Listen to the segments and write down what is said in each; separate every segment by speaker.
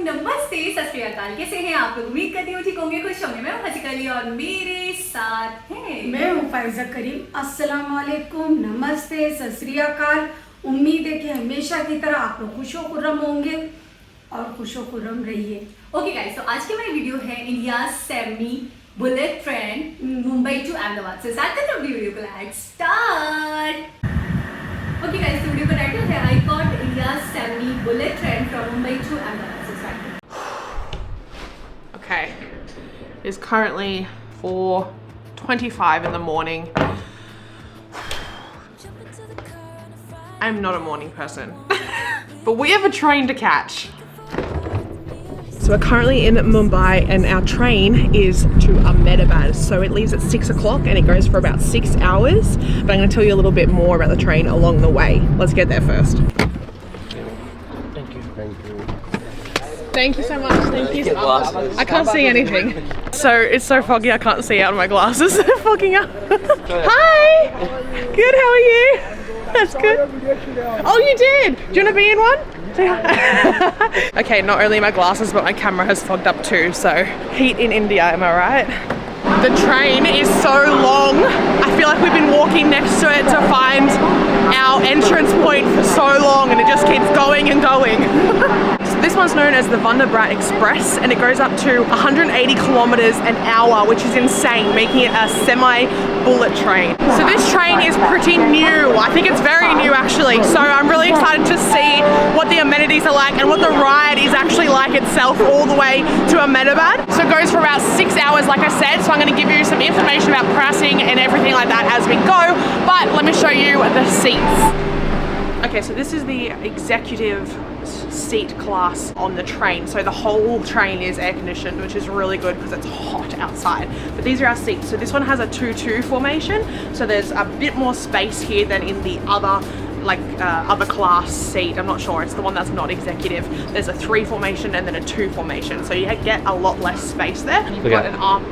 Speaker 1: नमस्ते, सत श्री अकाल। कैसे हैं आप लोग? उम्मीद करती हूँ ठीक होंगे, खुश होंगे। मैं हूँ हसीकली और मेरे साथ हैं
Speaker 2: मैं हूँ फैज़ा करीम। अस्सलाम वालेकुम, नमस्ते, सत श्री अकाल। उम्मीद है कि हमेशा की तरह आप लोग खुशो खुर्रम होंगे और खुशो खुर्रम रहिए।
Speaker 1: ओके गाइस, तो आज की मेरी वीडियो है India semi bullet train Mumbai to Ahmedabad से स्टार्ट करते हैं वीडियो को। Let's start. ओके गाइस, तो वीडियो का टाइटल है I got India semi bullet train from Mumbai to Ahmedabad से start.
Speaker 3: Okay, it's currently 4:25 in the morning. I'm not a morning person, but we have a train to catch. So we're currently in Mumbai and our train is to Ahmedabad. So it leaves at 6 o'clock and it goes for about 6 hours. But I'm going to tell you a little bit more about the train along the way. Let's get there first.
Speaker 4: Thank you. Thank you.
Speaker 3: Thank you so much. Thank you. I can't see anything. So it's so foggy I can't see out of my glasses. They're fogging up. Hi. Good. How are you? That's good. Oh, you did. Do you want to be in one? Okay. Not only my glasses, but my camera has fogged up too. So heat in India. Am I right? The train is so long. I feel like we've been walking next to it to find our entrance point for so long, and it just keeps going and going. So this one's known as the Vande Express, and it goes up to 180 kilometers an hour, which is insane, making it a semi-bullet train. So this train is pretty new. I think it's very new actually. So I'm really excited to see what the amenities are like and what the ride is actually like itself all the way to Ahmedabad. So it goes for about 6 hours, like I said. So I'm going to give you some information about pricing and everything like that as we go. But let me show you the seats. Okay, so this is the executive seat class on the train. So the whole train is air conditioned, which is really good because it's hot outside. But these are our seats. So this one has a 2-2 formation. So there's a bit more space here than in the other other class seat. I'm not sure, it's the one that's not executive. There's a 3 formation and then a 2 formation. So you get a lot less space there. And you've got an arm.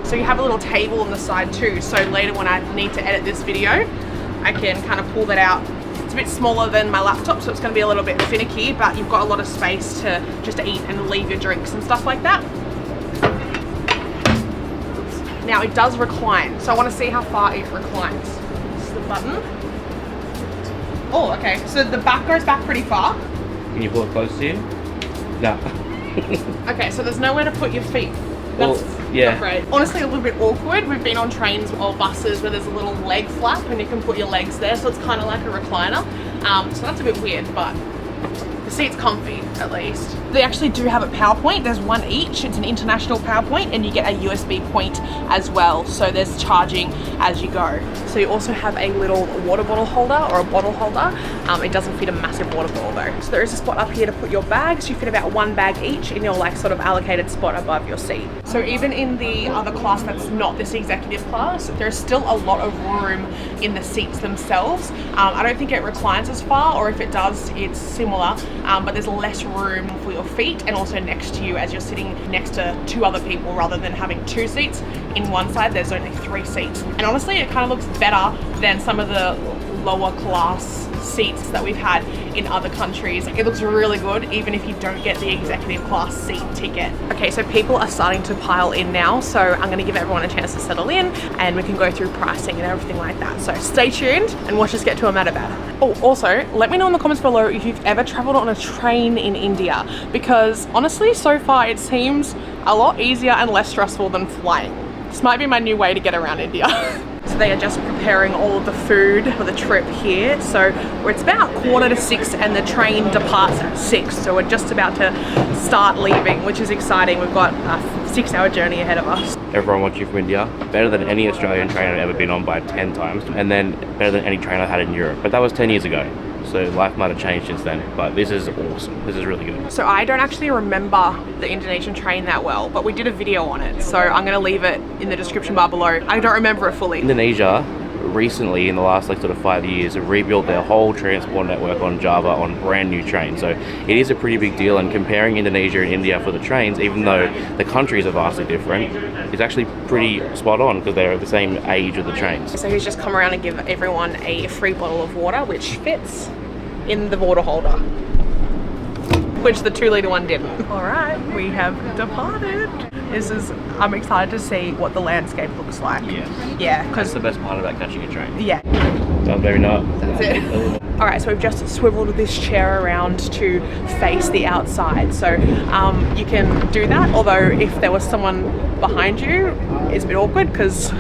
Speaker 3: So you have a little table on the side too. So later when I need to edit this video, I can kind of pull that out. It's a bit smaller than my laptop, so it's going to be a little bit finicky, but you've got a lot of space to just eat and leave your drinks and stuff like that. Now it does recline, so I want to see how far it reclines. This is the button. Oh, okay, so the back goes back pretty far.
Speaker 4: Can you pull it close to you? No.
Speaker 3: Okay, so there's nowhere to put your feet. That's
Speaker 4: yeah.
Speaker 3: not great. Honestly, a little bit awkward. We've been on trains or buses where there's a little leg flap and you can put your legs there, so it's kind of like a recliner. So that's a bit weird, but the seat's comfy at least. They actually do have a power point. There's one each. It's an international power point, and you get a USB point as well. So there's charging as you go. So you also have a little water bottle holder or a bottle holder. It doesn't fit a massive water bottle though. So there is a spot up here to put your bags. You fit about 1 bag each in your sort of allocated spot above your seat. So even in the other class that's not this executive class, there's still a lot of room in the seats themselves. I don't think it reclines as far, or if it does, it's similar, but there's less room for your feet and also next to you as you're sitting next to 2 other people rather than having 2 seats. In one side there's only 3 seats, and honestly it kind of looks better than some of the lower class seats that we've had in other countries. It looks really good even if you don't get the executive class seat ticket. Okay, so people are starting to pile in now, so I'm going to give everyone a chance to settle in and we can go through pricing and everything like that. So stay tuned and watch us get to Ahmedabad. Oh, also let me know in the comments below if you've ever traveled on a train in India, because honestly so far it seems a lot easier and less stressful than flying. This might be my new way to get around India. So they are just preparing all of the food for the trip here. So it's about 5:45 and the train departs at 6. So we're just about to start leaving, which is exciting. We've got a 6-hour journey ahead of us.
Speaker 4: Everyone watching from India, better than any Australian train I've ever been on by 10 times, and then better than any train I had in Europe. But that was 10 years ago. So life might have changed since then, but this is awesome. This is really good.
Speaker 3: So I don't actually remember the Indonesian train that well, but we did a video on it. So I'm going to leave it in the description bar below. I don't remember it fully.
Speaker 4: Indonesia recently, in the last sort of 5 years, have rebuilt their whole transport network on Java on brand new trains. So it is a pretty big deal, and comparing Indonesia and India for the trains, even though the countries are vastly different, is actually pretty spot on because they're the same age of the trains.
Speaker 3: So he's just come around and give everyone a free bottle of water, which fits in the water holder. which the 2-litre one didn't. All right, we have departed. I'm excited to see what the landscape looks like. Yeah, because
Speaker 4: that's the best part about catching a train.
Speaker 3: Yeah.
Speaker 4: Sounds very nice.
Speaker 3: That's it. All right, so we've just swiveled this chair around to face the outside. So you can do that, although if there was someone behind you, it's a bit awkward because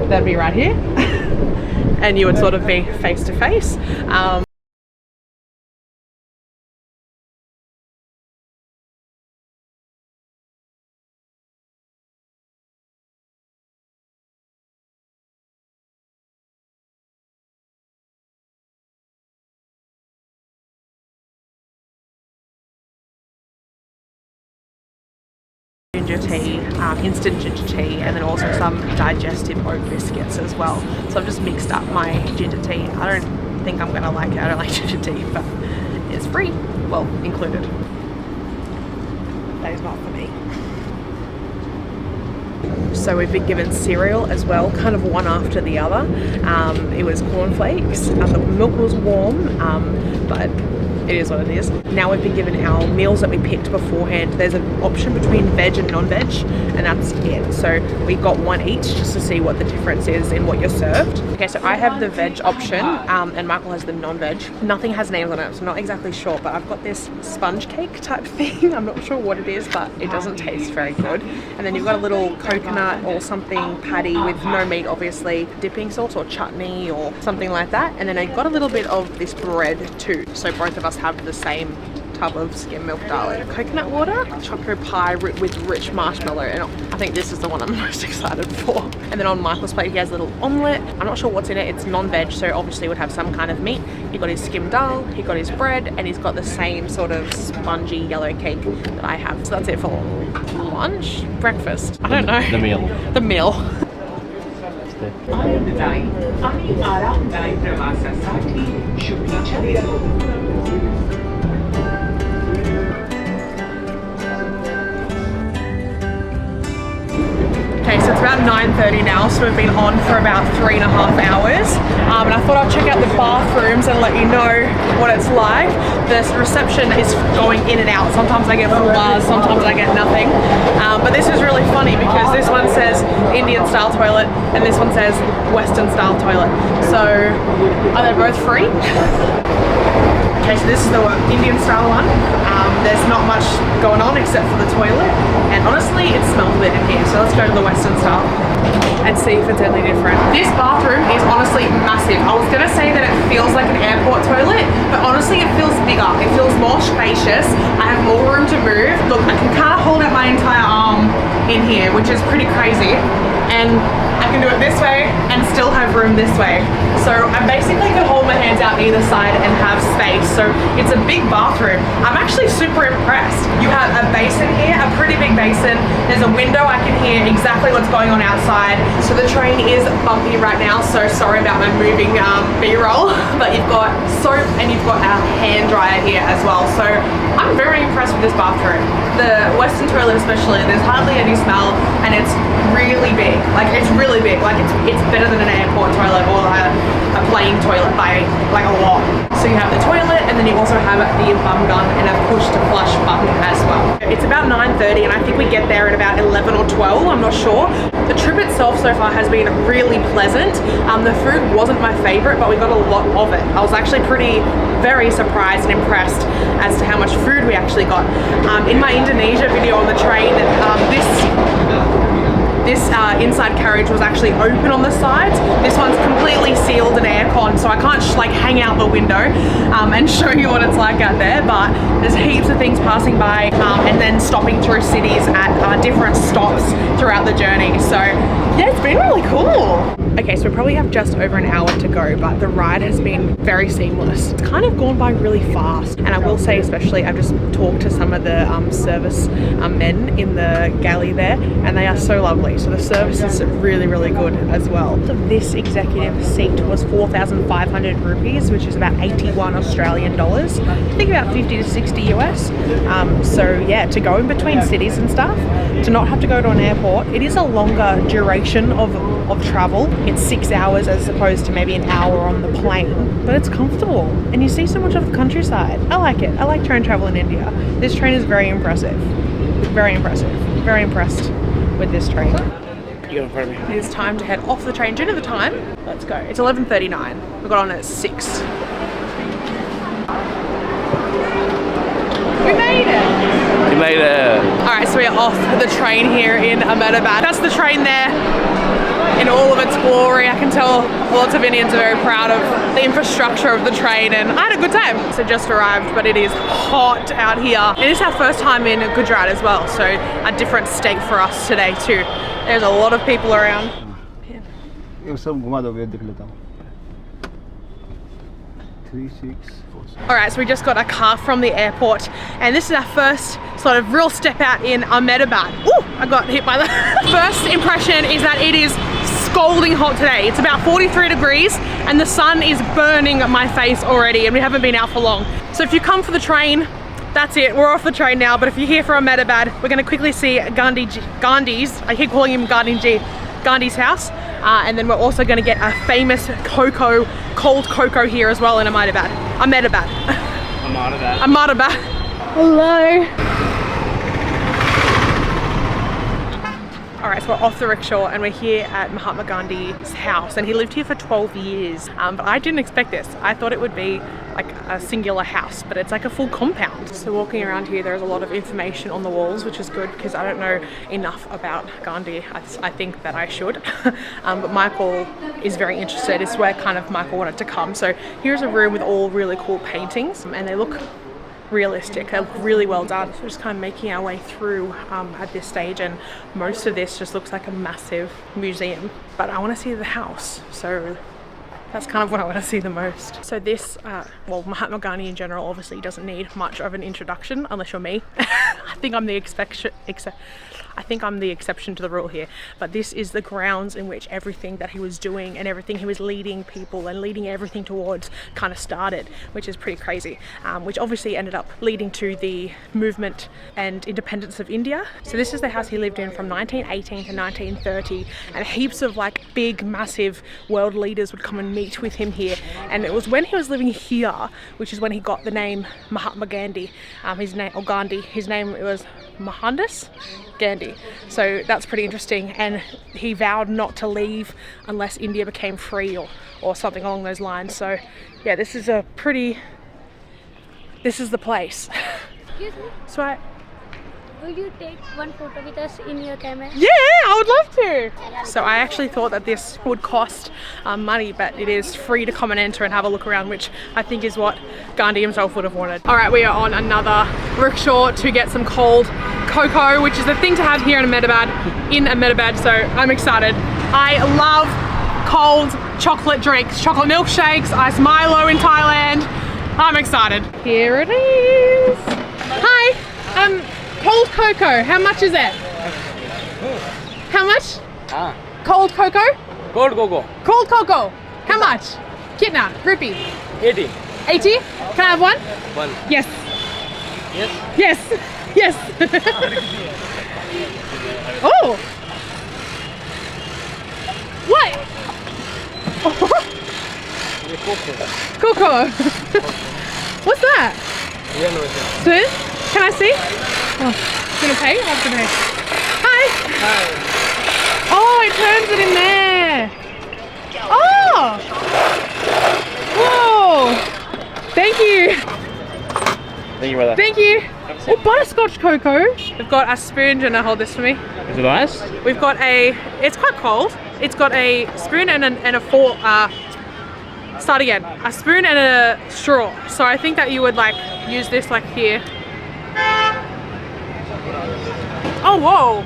Speaker 3: they'd be right here and you would sort of be face to face. Ginger tea, instant ginger tea, and then also some digestive oat biscuits as well. So I've just mixed up my ginger tea. I don't think I'm gonna like it. I don't like ginger tea, but it's free. Well, included. That is not for me. So we've been given cereal as well, kind of one after the other. It was cornflakes. The milk was warm, but it is what it is. Now we've been given our meals that we picked beforehand. There's an option between veg and non-veg, and that's it. So we got one each just to see what the difference is in what you're served. Okay, so I have the veg option, and Michael has the non-veg. Nothing has names on it, so I'm not exactly sure, but I've got this sponge cake type thing. I'm not sure what it is, but it doesn't taste very good. And then you've got a little coconut or something patty with no meat, obviously, dipping sauce or chutney or something like that. And then I've got a little bit of this bread too. So both of us have the same tub of skim milk, darling. Coconut water, choco pie with rich marshmallow, and I think this is the one I'm most excited for. And then on Michael's plate he has a little omelette. I'm not sure what's in it. It's non-veg, so obviously would have some kind of meat. He got his skim dal, he got his bread, and he's got the same sort of spongy yellow cake that I have. So that's it for lunch, breakfast. I don't know.
Speaker 4: The meal.
Speaker 3: The meal. Okay, so it's about 9:30 now, so we've been on for about 3.5 hours. And I thought I'd check out the bathrooms and let you know what it's like. The reception is going in and out. Sometimes I get full bars, sometimes I get nothing. But this is really funny because this one says Indian style toilet and this one says Western style toilet. So are they both free? Okay, so this is the Indian style one. There's not much going on except for the toilet, and honestly it smells a bit in here, so let's go to the Western style and see if it's any different. This bathroom is honestly massive. I was gonna say that it feels like an airport toilet, but honestly it feels bigger. It feels more spacious. I have more room to move. Look, I can kind of hold out my entire arm in here, which is pretty crazy, and I can do it this way and still have room this way. So I basically can hold my hands out either side and have space. So it's a big bathroom. I'm actually super impressed. You have a basin here, a pretty big basin. There's a window, I can hear exactly what's going on outside. So the train is bumpy right now, so sorry about my moving B-roll. But you've got soap and you've got a hand dryer here as well. So I'm very impressed with this bathroom. The Western toilet especially, there's hardly any smell and it's really big. Like it's really big. Like it's better than an airport toilet or a plane toilet by like a lot. So you have the toilet and then you also have the bum gun and a push to flush button as well. It's about 9:30 and I think we get there at about 11 or 12, I'm not sure. The trip itself so far has been really pleasant. The food wasn't my favorite, but we got a lot of it. I was actually very surprised and impressed as to how much food we actually got. In my Indonesia video on the train, this inside carriage was actually open on the sides. This one's completely sealed and aircon, so I can't like hang out the window and show you what it's like out there, but there's heaps of things passing by and then stopping through cities at different stops throughout the journey. So yeah, it's been really cool. Okay, so we probably have just over an hour to go, but the ride has been very seamless. It's kind of gone by really fast, and I will say especially I've just talked to some of the service men in the galley there, and they are so lovely. So the service is really, really good as well. So this executive seat was 4,500 rupees, which is about 81 Australian dollars. I think about 50 to 60 US. So yeah, to go in between cities and stuff, to not have to go to an airport, it is a longer duration of of travel. It's 6 hours as opposed to maybe an hour on the plane, but it's comfortable and you see so much of the countryside. I like it. I like train travel in India. This train is very impressive. Very impressive. Very impressed with this train.
Speaker 4: You got in front of me.
Speaker 3: It is time to head off the train. Do you know the time? Let's go. It's 11:39. We got on at 6. We made it!
Speaker 4: You made it.
Speaker 3: Alright, so we're off the train here in Ahmedabad. That's the train there in all of its glory. I can tell lots of Indians are very proud of the infrastructure of the train, and I had a good time. So just arrived, but it is hot out here. It is our first time in Gujarat as well, so a different state for us today too. There's a lot of people around.
Speaker 5: ये सब घुमा दो मैं देख लेता हूँ 3 6 4
Speaker 3: Alright, so we just got a car from the airport, and this is our first sort of real step out in Ahmedabad. Ooh, I got hit by the first impression is that it is scalding hot today. It's about 43 degrees and the sun is burning my face already, and we haven't been out for long. So if you come for the train, that's it, we're off the train now. But if you're here for Ahmedabad, we're going to quickly see Gandhi's, I keep calling him Gandhi's house. And then we're also going to get a famous cold cocoa here as well in Ahmedabad. Ahmedabad. Hello. Alright, so we're off the rickshaw and we're here at Mahatma Gandhi's house, and he lived here for 12 years. But I didn't expect this. I thought it would be like a singular house, but it's like a full compound. So walking around here, there's a lot of information on the walls, which is good because I don't know enough about Gandhi. I think that I should. But Michael is very interested. It's where kind of Michael wanted to come. So here's a room with all really cool paintings, and they look realistic. They look really well done. So we're just kind of making our way through at this stage, and most of this just looks like a massive museum. But I want to see the house, so that's kind of what I want to see the most. So this, well, Mahatma Gandhi in general obviously doesn't need much of an introduction unless you're me. I think I'm the exception to the rule here, but this is the grounds in which everything that he was doing and everything he was leading people and leading everything towards kind of started, which is pretty crazy, which obviously ended up leading to the movement and independence of India. So this is the house he lived in from 1918 to 1930, and heaps of like big massive world leaders would come and meet with him here. And it was when he was living here, which is when he got the name Mahatma Gandhi, his name, or Gandhi, his name was Mohandas Gandhi. So that's pretty interesting, and he vowed not to leave unless India became free or something along those lines. So yeah, this is the place.
Speaker 6: Excuse me,
Speaker 3: So
Speaker 6: will you take one photo with us in your camera?
Speaker 3: yeah, I would love to. So I actually thought that this would cost money, but it is free to come and enter and have a look around, which I think is what Gandhi himself would have wanted. All right, we are on another rickshaw to get some cold cocoa, which is the thing to have here in Ahmedabad, so I'm excited. I love cold chocolate drinks, chocolate milkshakes, iced Milo in Thailand. I'm excited. Here it is. Hi, cold cocoa, how much is that? How much? Cold cocoa?
Speaker 7: Cold cocoa,
Speaker 3: Cold cocoa. How much? Kitna? Rupee?
Speaker 7: 80.
Speaker 3: 80? Can I have one?
Speaker 7: One.
Speaker 3: Yes.
Speaker 7: Yes.
Speaker 3: Yes. Yes. Oh. What? Cocoa. What's that? Spoon? Can I see? Oh, you gonna pay? I have to pay. Hi.
Speaker 7: Hi.
Speaker 3: Oh, it turns it in there. Oh. Whoa. Thank you.
Speaker 4: Thank you, brother.
Speaker 3: Thank you. Oh, butterscotch cocoa. We've got a spoon. Do you want to hold this for me?
Speaker 4: Is it nice?
Speaker 3: We've got it's quite cold. It's got a spoon and a fork. Start again. A spoon and a straw. So I think that you would like use this like here. Oh, whoa.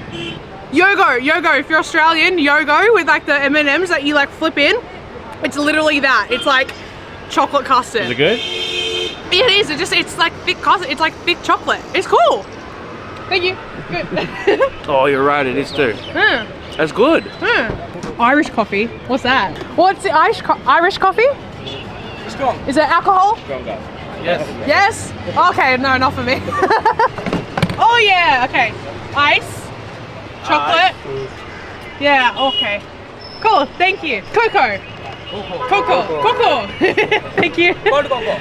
Speaker 3: Yogo. If you're Australian, Yogo with like the M&Ms that you like flip in. It's literally that. It's like chocolate custard.
Speaker 4: Is it good?
Speaker 3: It is. It's like thick custard. It's like thick chocolate. It's cool. Thank you. Good.
Speaker 4: Oh, you're right, it is too. That's good.
Speaker 3: Irish coffee. What's that? What's the Irish coffee?
Speaker 7: Strong.
Speaker 3: Is it alcohol?
Speaker 7: Stronger. Yes.
Speaker 3: Yes? Okay, no, not for me. Oh yeah, okay. Ice. Chocolate. Yeah, okay. Cool, thank you. Coco. Coco. Thank you.
Speaker 7: Cold cocoa.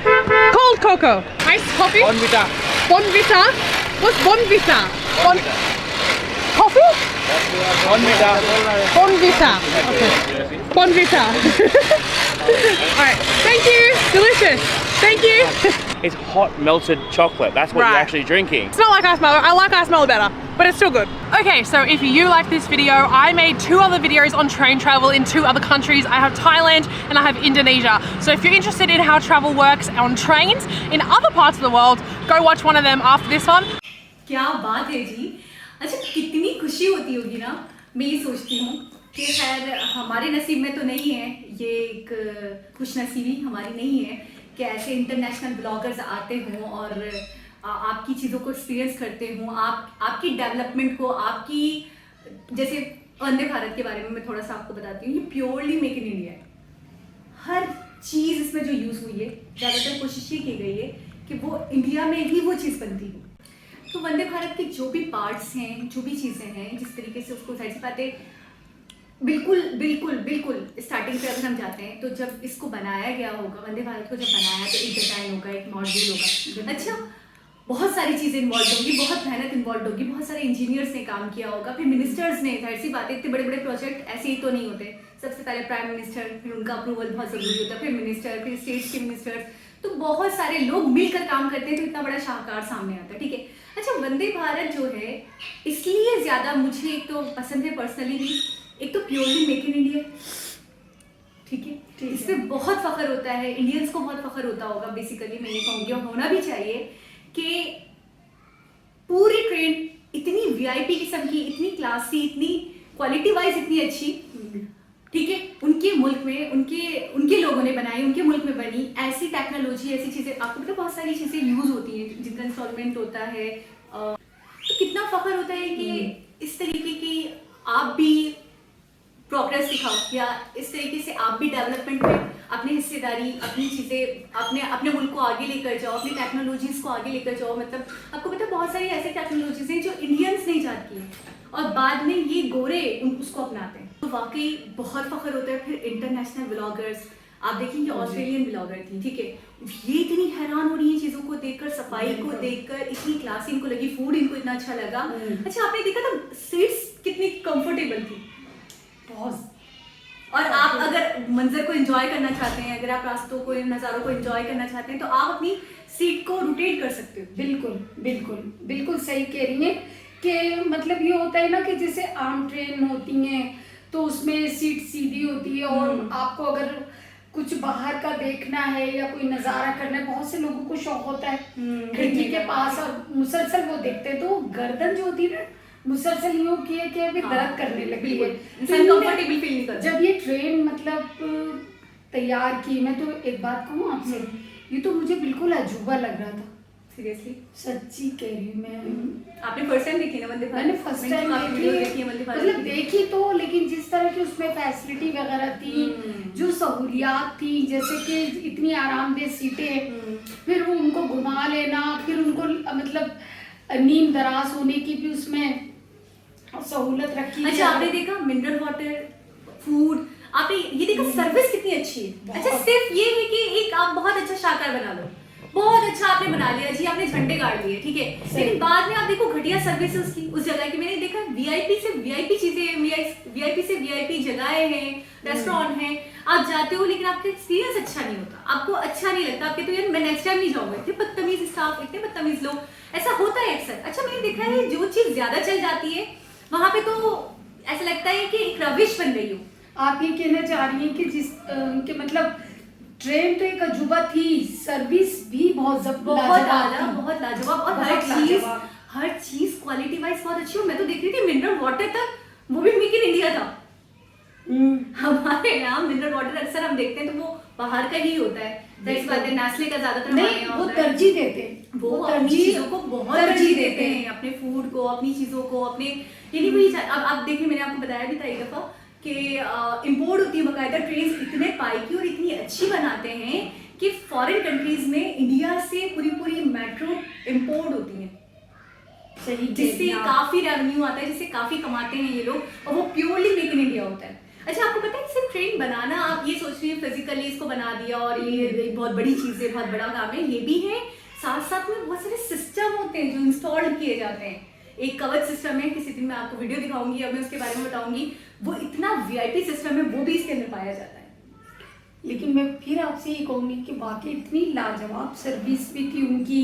Speaker 3: Cold cocoa. Iced coffee.
Speaker 7: Bonvita.
Speaker 3: Bonvita. What's Bonvita? Coffee?
Speaker 7: Bonvita.
Speaker 3: Bonvita. Okay. Bonvita. Alright, thank you. Delicious. Thank you.
Speaker 4: It's hot melted chocolate. That's what
Speaker 3: Right.
Speaker 4: you're actually drinking.
Speaker 3: It's not like ice mellow. I like ice mellow better, but it's still good. Okay, so if you like this video, I made 2 other videos on train travel in 2 other countries. I have Thailand and I have Indonesia. So if you're interested in how travel works on trains in other parts of the world, go watch one of them after this one.
Speaker 1: क्या बात है जी। अच्छा कितनी खुशी होती होगी ना, मैं ये सोचती हूँ कि खैर हमारे नसीब में तो नहीं है, ये एक खुशनसीबी हमारी नहीं है कि ऐसे इंटरनेशनल ब्लॉगर्स आते हों और आपकी चीज़ों को एक्सपीरियंस करते हों, आपकी डेवलपमेंट को, आपकी जैसे वंदे भारत के बारे में मैं थोड़ा सा आपको बताती हूँ। ये प्योरली मेक इन इंडिया है। हर चीज़ इसमें जो यूज़ हुई है, ज़्यादातर कोशिश ये की गई है कि वो इंडिया में ही वो चीज़ बनती हो। तो वंदे भारत के जो भी पार्ट्स हैं, जो भी चीज़ें हैं, जिस तरीके से उसको साइड से बातें बिल्कुल स्टार्टिंग पे अगर हम जाते हैं तो जब इसको बनाया गया होगा, वंदे भारत को जब बनाया तो एक डिजाइन होगा, एक मॉडल होगा। अच्छा बहुत सारी चीज़ें इन्वॉल्व होंगी, बहुत मेहनत इन्वॉल्व होगी, बहुत सारे इंजीनियर्स ने काम किया होगा, फिर मिनिस्टर्स ने, जाहिर सी बात है इतने बड़े बड़े प्रोजेक्ट ऐसे ही तो नहीं होते। सबसे पहले प्राइम मिनिस्टर, फिर उनका अप्रूवल बहुत ज़रूरी होता है, फिर मिनिस्टर, फिर स्टेट्स के मिनिस्टर्स, तो बहुत सारे लोग मिलकर काम करते हैं तो इतना बड़ा शाहकार सामने आता है। ठीक है, अच्छा वंदे भारत जो है इसलिए ज़्यादा मुझे एक तो पसंद है पर्सनली भी, एक तो प्योरली मेक इन इंडिया, ठीक है, इस पर बहुत फख्र होता है, इंडियंस को बहुत फख्र होता होगा। बेसिकली मैं ये कहूँगी और होना भी चाहिए कि पूरी ट्रेन इतनी वीआईपी किस्म की, इतनी क्लासी, इतनी क्वालिटी वाइज इतनी अच्छी, ठीक है, उनके मुल्क में उनके लोगों ने बनाई, उनके मुल्क में बनी, ऐसी टेक्नोलॉजी, ऐसी चीज़ें, आपको पता बहुत सारी चीज़ें यूज़ होती हैं जिनका इंस्टॉलमेंट होता है। तो कितना फख्र होता है कि इस तरीके की आप भी प्रोग्रेस दिखाओ या इस तरीके से आप भी डेवलपमेंट में अपनी हिस्सेदारी, अपनी चीज़ें, अपने मुल्क को आगे लेकर जाओ, अपनी टेक्नोलॉजीज़ को आगे लेकर जाओ। मतलब आपको पता है बहुत सारी ऐसी टेक्नोलॉजीज़ हैं जो इंडियंस नहीं जानती हैं और बाद में ये गोरे उसको अपनाते हैं, तो वाकई बहुत फख्र होता है। फिर इंटरनेशनल ब्लॉगर्स आप देखेंगे, ऑस्ट्रेलियन ब्लॉगर थी, ठीक है, ये इतनी हैरान हो रही है चीज़ों को देखकर, सफाई को देखकर, इतनी क्लासी इनको लगी, फूड इनको इतना अच्छा लगा। अच्छा आपने देखा था सीट्स कितनी कंफर्टेबल थी बहुत, और आप अगर मंजर को एंजॉय करना चाहते हैं, अगर आप रास्तों को, नज़ारों को एंजॉय करना चाहते हैं तो आप अपनी सीट को रोटेट कर सकते हो।
Speaker 2: बिल्कुल सही कह रही हैं कि मतलब ये होता है ना कि जैसे आम ट्रेन होती हैं तो उसमें सीट सीधी होती है और आपको अगर कुछ बाहर का देखना है या कोई नज़ारा करना है, बहुत से लोगों को शौक होता है खिड़की के पास और मुसलसल वो देखते हैं, तो गर्दन जो होती है ना मुसलसल यूँ किए कि अभी दर्द करने लगी है,
Speaker 1: कंफर्टेबल फील नहीं करता।
Speaker 2: जब ये ट्रेन मतलब तैयार की, मैं तो एक बात कहूँ आपसे, ये तो मुझे बिल्कुल अजूबा लग रहा था,
Speaker 1: सीरियसली
Speaker 2: सच्ची कह रही हूँ मैं।
Speaker 1: आपने फर्स्ट टाइम देखी ना वंदे भारत?
Speaker 2: मैंने फर्स्ट टाइम देखी
Speaker 1: है वंदे भारत,
Speaker 2: मतलब देखी तो, लेकिन जिस तरह की उसमें फैसिलिटी वगैरह थी, जो सहूलियात थी, जैसे कि इतनी आरामदेह सीटें, फिर वो उनको घुमा लेना, फिर उनको मतलब नींद दराज होने की भी उसमें सहूलत रखी।
Speaker 1: अच्छा आपने देखा मिनरल वाटर, फूड, आपने ये देखा सर्विस कितनी अच्छी है। अच्छा सिर्फ ये है कि एक आप बहुत अच्छा शाहकार बना लो, बहुत अच्छा आपने बना लिया जी, आपने झंडे गाड़ लिए, ठीक है, लेकिन बाद में आप देखो घटिया सर्विस उसकी उस जगह की। मैंने देखा वीआईपी से वीआईपी चीजें, वीआईपी से वीआईपी जगहें हैं, रेस्टोरेंट हैं, आप जाते हो लेकिन आपका एक्सपीरियंस अच्छा नहीं होता, आपको अच्छा नहीं लगता, आपके तो यार मैं नेक्स्ट टाइम नहीं जाऊंगा, इतने बदतमीज स्टाफ, इतने बदतमीज लोग, ऐसा होता है अक्सर। अच्छा मैंने देखा है जो चीज ज्यादा चल जाती है वहां पे तो ऐसा लगता है कि एक रविश बन गई हो।
Speaker 2: आप ये कहना चाह रही हैं कि कि मतलब ट्रेन तो एक अजूबा थी, सर्विस भी बहुत
Speaker 1: लाजवाब और हर चीज क्वालिटी वाइज बहुत अच्छी हो। मैं तो देख रही थी मिनरल वाटर तक वो भी मेक इन इंडिया था। हमारे यहाँ मिनरल वाटर अक्सर हम देखते हैं तो वो बाहर का ही होता है, इस बात है नेस्ले का ज्यादातर
Speaker 2: नहीं, वो तरजीह देते हैं,
Speaker 1: वो अपनी चीजों को बहुत तरजीह देते हैं, अपने फूड को, अपनी चीजों को, अपने यानी वही। अब आप देखिए मैंने आपको बताया भी था एक दफा कि इम्पोर्ट होती है बकायदा ट्रेन, इतने पाइकी और इतनी अच्छी बनाते हैं कि फॉरेन कंट्रीज में इंडिया से पूरी मेट्रो इम्पोर्ट होती है, जिससे काफी रेवेन्यू आता है, जिससे काफी कमाते हैं ये लोग, और वो प्योरली मेक इन इंडिया होता है। अच्छा, आपको पता है सिर्फ ट्रेन बनाना, आप ये सोच रही है फिजिकली इसको बना दिया और ये एक बहुत बड़ी चीज़ है, बहुत बड़ा काम है, ये भी है। साथ साथ में बहुत सारे सिस्टम होते हैं जो इंस्टॉल किए जाते हैं। एक कवच सिस्टम है, किसी दिन मैं आपको वीडियो दिखाऊंगी और मैं उसके बारे में बताऊंगी। वो इतना वीआईपी सिस्टम है, वो भी इसके अंदर पाया जाता है।
Speaker 2: लेकिन मैं फिर आपसे ये कहूंगी कि वाकई इतनी लाजवाब सर्विस भी थी उनकी,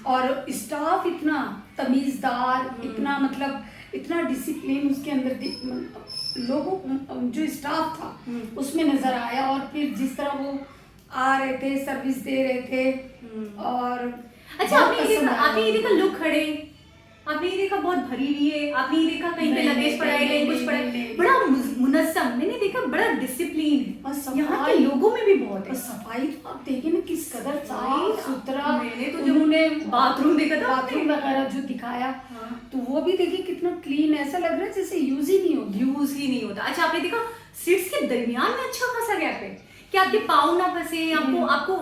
Speaker 2: और स्टाफ इतना तमीज़दार, इतना मतलब इतना डिसिप्लिन उसके अंदर लोगों जो स्टाफ था उसमें नज़र आया। और फिर जिस तरह वो आ रहे थे, सर्विस दे रहे थे। और
Speaker 1: अच्छा, आपने ये देखा लोग खड़े, आपने ये देखा बहुत भरी हुई है, आपने ये देखा कहीं पे लगेज पड़ा है, कहीं कुछ पड़ा है, बड़ा मुनस्सम, मैंने देखा बड़ा डिसिप्लिन है।
Speaker 2: और
Speaker 1: यहाँ के लोगों में भी बहुत है।
Speaker 2: और सफाई तो आप देखिए ना किस कदर साफ सुथरा।
Speaker 1: मैंने तो जब उन्होंने बाथरूम देखा था,
Speaker 2: बाथरूम वगैरह जो दिखाया, तो वो भी देखिए कितना क्लीन, ऐसा लग रहा है जैसे यूज ही नहीं होता। अच्छा, आपने देखा सीट्स के दरमियान में अच्छा खासा गैप है कि आपके पाँव ना फंसे, आपको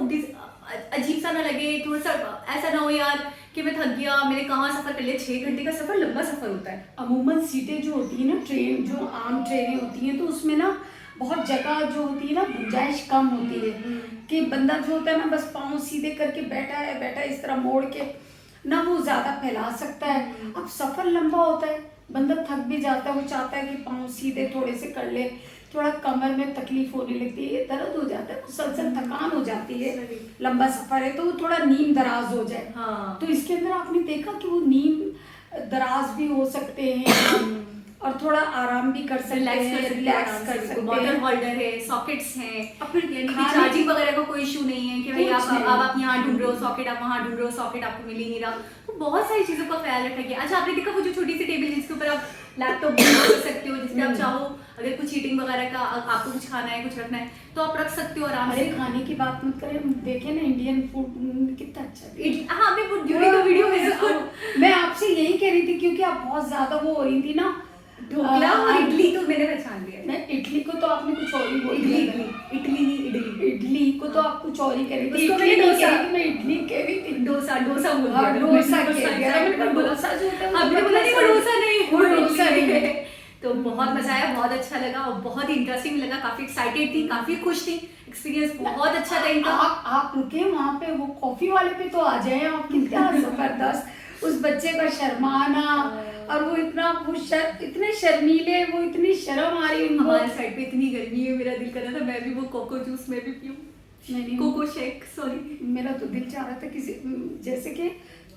Speaker 2: अजीब सा ना लगे, थोड़ा सा ऐसा ना हो यार कि मैं थक गया, मैंने कहाँ सफर कर लिया। 6 घंटे का सफर लंबा सफर होता है। अमूमन सीटें जो होती है ना, ट्रेन जो आम ट्रेनें होती हैं, तो उसमें ना बहुत जगह जो होती है ना, गुंजाइश कम होती है कि बंदा जो होता है ना बस पाँव सीधे करके बैठा इस तरह मोड़ के ना, वो ज़्यादा फैला सकता है। अब सफ़र लंबा होता है, बंदा थक भी जाता है, वो चाहता है कि पाँव सीधे थोड़े से कर ले, थोड़ा कमर में तकलीफ होने लगती है, दर्द हो जाता है, मुसलसल थकान हो जाती है, लंबा सफ़र है तो वो थोड़ा नींद दराज हो जाए।
Speaker 1: हाँ।
Speaker 2: तो इसके अंदर आपने देखा कि वो नींद दराज भी हो सकते हैं और थोड़ा आराम भी कर सकते हैं, रिलैक्स कर सकते हैं।
Speaker 1: वाटर होल्डर है, सॉकेट्स हैं,
Speaker 2: और फिर
Speaker 1: यानी कि चार्जिंग वगैरह का कोई इशू नहीं है कि भाई आप यहाँ ढूंढ रहे हो सॉकेट, आप वहाँ ढूंढ रहे हो सॉकेट, आपको मिल ही नहीं रहा। तो बहुत सारी चीज़ों का ख्याल रखा गया। अच्छा, आपने देखा वो जो छोटी सी टेबल जिसके ऊपर आप लैपटॉप रख सकते हो, जिसमें आप चाहो अगर कुछ ईटिंग वगैरह का आपको कुछ खाना है, कुछ रखना है तो आप रख सकते हो आराम से।
Speaker 2: खाने की बात मत करें, देखें ना इंडियन फूड कितना अच्छा है।
Speaker 1: हाँ, मैं वीडियो में
Speaker 2: मैं आपसे यही कह रही थी क्योंकि आप बहुत ज्यादा वो हो रही थी ना,
Speaker 1: ढोकला और इडली तो मैंने पहचान लिया।
Speaker 2: मैं इडली को तो आपने कुछ और ही बोल
Speaker 1: इडली
Speaker 2: दिया। इडली को तो आप कुछ और ही कह रही थी।
Speaker 1: उसको मैंने डोसा,
Speaker 2: मैं इडली कह रही थी।
Speaker 1: डोसा बोल
Speaker 2: डोसा
Speaker 1: दिया।
Speaker 2: डोसा जो होता है
Speaker 1: आपने बोला नहीं वो डोसा नहीं,
Speaker 2: वो डोसा नहीं है।
Speaker 1: तो बहुत मजा आया, बहुत अच्छा लगा और बहुत ही इंटरेस्टिंग लगा। काफी एक्साइटेड थी, काफी खुश थी, एक्सपीरियंस बहुत अच्छा था इनका।
Speaker 2: आप रुके वहाँ पे, वो कॉफी वाले पे तो आ जाए आप, कितना जबरदस्त उस बच्चे का शर्माना, और वो इतने शर्मीले, वो इतनी शर्म आ रही उनको।
Speaker 1: हमारे साइड पे इतनी गर्मी है, मेरा दिल कर रहा था मैं भी वो कोको जूस में भी पीऊं,
Speaker 2: नहीं
Speaker 1: कोको शेक, सॉरी।
Speaker 2: मेरा तो दिल चाह रहा था किसी जैसे कि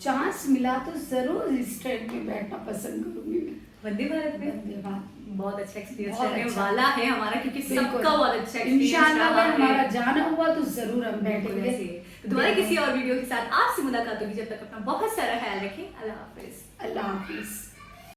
Speaker 2: चांस मिला तो जरूर इस ट्रेन में बैठना पसंद करूंगी मैं।
Speaker 1: वंदे भारत में
Speaker 2: वंदे भारत
Speaker 1: बहुत अच्छा एक्सपीरियंस
Speaker 2: बहुत
Speaker 1: रहने
Speaker 2: अच्छा
Speaker 1: वाला है हमारा, क्योंकि
Speaker 2: बिल्कुल।
Speaker 1: सबका बहुत अच्छा एक्सपीरियंस
Speaker 2: इंशाल्लाह अगर हमारा जाना हुआ तो जरूर हम
Speaker 1: बैठेंगे।
Speaker 2: बैठेंगे।
Speaker 1: तो दोबारा किसी और वीडियो के साथ आपसे मुलाकात होगी, जब तक अपना बहुत सारा ख्याल रखें। अल्लाह हाफिज।
Speaker 2: अल्लाह हाफिज।